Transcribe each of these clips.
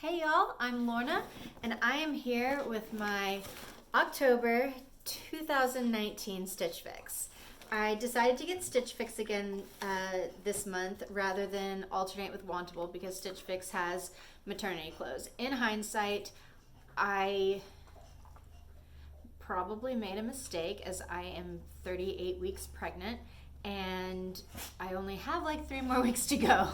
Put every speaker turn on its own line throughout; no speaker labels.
Hey y'all, I'm Lorna and I am here with my October 2019 Stitch Fix. I decided to get Stitch Fix again this month rather than alternate with Wantable because Stitch Fix has maternity clothes. In hindsight, I probably made a mistake as I am 38 weeks pregnant and I only have like 3 more weeks to go.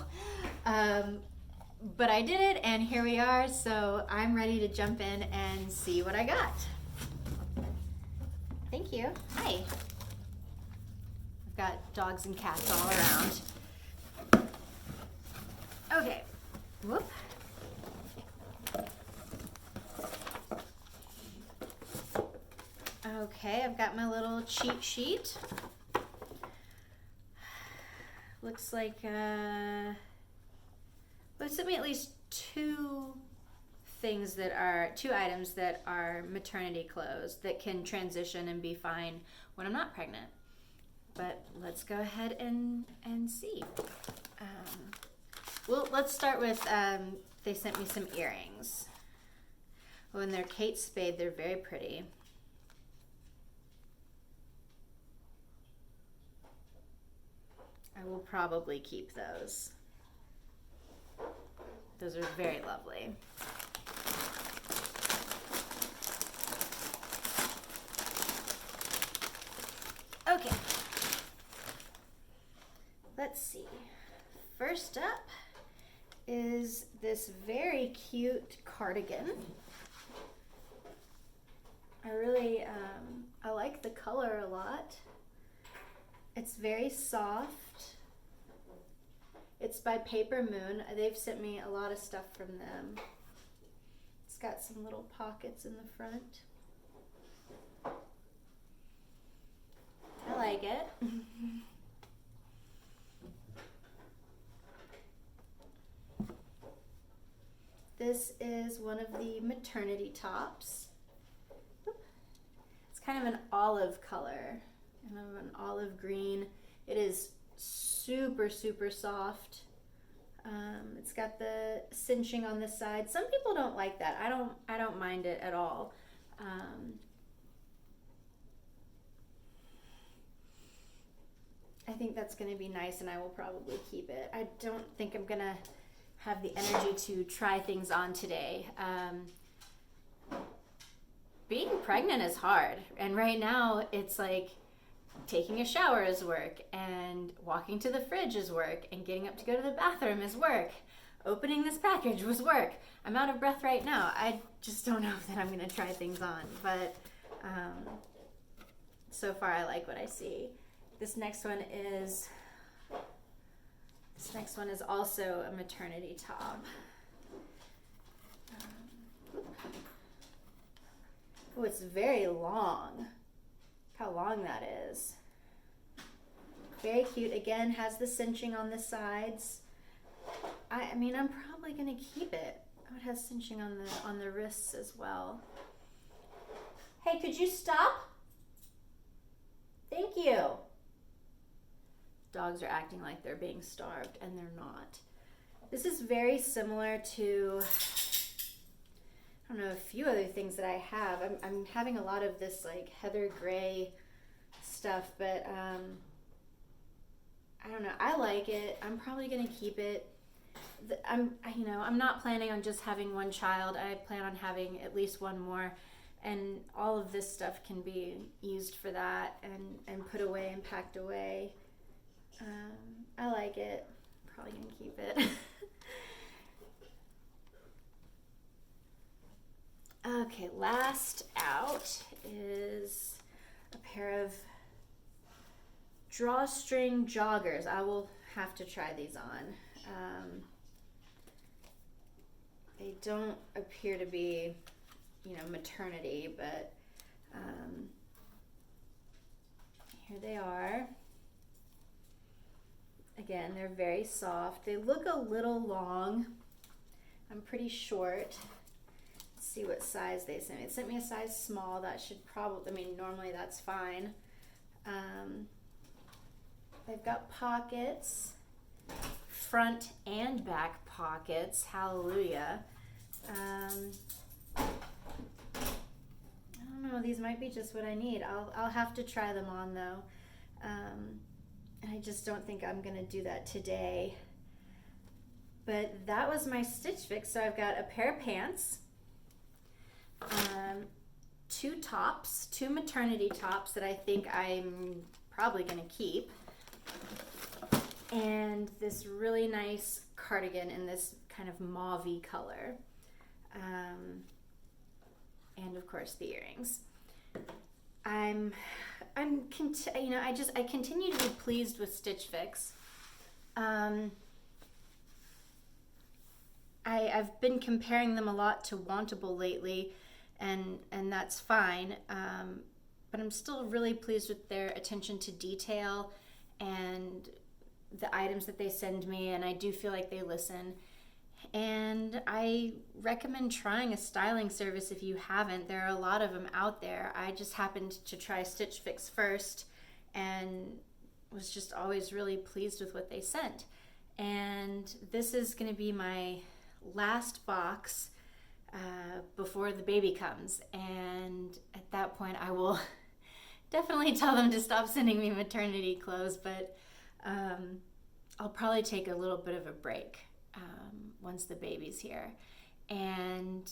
But I did it and here we are, so I'm ready to jump in and see what I got. Thank you. Hi. I've got dogs and cats all around. Okay. Whoop. Okay, I've got my little cheat sheet. Looks like well, it sent me at least two items that are maternity clothes that can transition and be fine when I'm not pregnant. But let's go ahead and see. Well, let's start with, they sent me some earrings. Oh, and they're Kate Spade. They're very pretty. I will probably keep those. Those are very lovely. Okay. Let's see. First up is this very cute cardigan. I like the color a lot. It's very soft. It's by Paper Moon. They've sent me a lot of stuff from them. It's got some little pockets in the front. I like it. This is one of the maternity tops. It's kind of an olive color, kind of an olive green. It is super, super soft. It's got the cinching on the side. Some people don't like that. I don't mind it at all. I think that's going to be nice and I will probably keep it. I don't think I'm going to have the energy to try things on today. Being pregnant is hard, and right now it's like taking a shower is work, and walking to the fridge is work, and getting up to go to the bathroom is work. Opening this package was work. I'm out of breath right now. I just don't know that I'm going to try things on, but so far I like what I see. This next one is also a maternity top. Oh, it's very long. Look how long that is. Very cute. Again, has the cinching on the sides. I mean, I'm probably gonna keep it. Oh, it has cinching on the wrists as well. Hey, could you stop? Thank you. Dogs are acting like they're being starved, and they're not. This is very similar to, I don't know, a few other things that I have. I'm having a lot of this like heather gray stuff, but I don't know. I like it. I'm probably gonna keep it. I'm not planning on just having one child. I plan on having at least one more, and all of this stuff can be used for that and put away and packed away. I like it. Probably gonna keep it. Okay, last out is a pair of drawstring joggers. I will have to try these on. They don't appear to be, maternity, but here they are. Again, they're very soft. They look a little long. I'm pretty short. Let's see what size they sent me. It sent me a size small. That should probably, normally that's fine. They've got pockets, front and back pockets. Hallelujah. I don't know, these might be just what I need. I'll have to try them on though. And I just don't think I'm gonna do that today. But that was my Stitch Fix. So I've got a pair of pants, 2 tops, 2 maternity tops that I think I'm probably gonna keep, and this really nice cardigan in this kind of mauve-y color, and of course the earrings. I continue to be pleased with Stitch Fix. I've been comparing them a lot to Wantable lately, and that's fine. But I'm still really pleased with their attention to detail and the items that they send me, and I do feel like they listen. And I recommend trying a styling service if you haven't. There are a lot of them out there. I just happened to try Stitch Fix first and was just always really pleased with what they sent. And this is going to be my last box before the baby comes. And at that point, I will definitely tell them to stop sending me maternity clothes, but I'll probably take a little bit of a break once the baby's here. And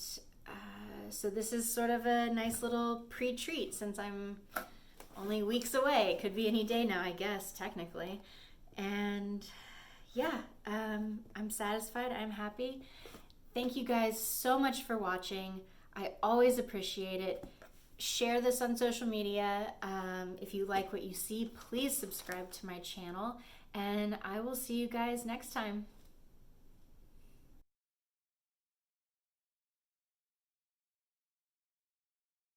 so this is sort of a nice little pre-treat since I'm only weeks away. It could be any day now, I guess, technically. And yeah, I'm satisfied. I'm happy. Thank you guys so much for watching. I always appreciate it. Share this on social media. If you like what you see, please subscribe to my channel, and I will see you guys next time.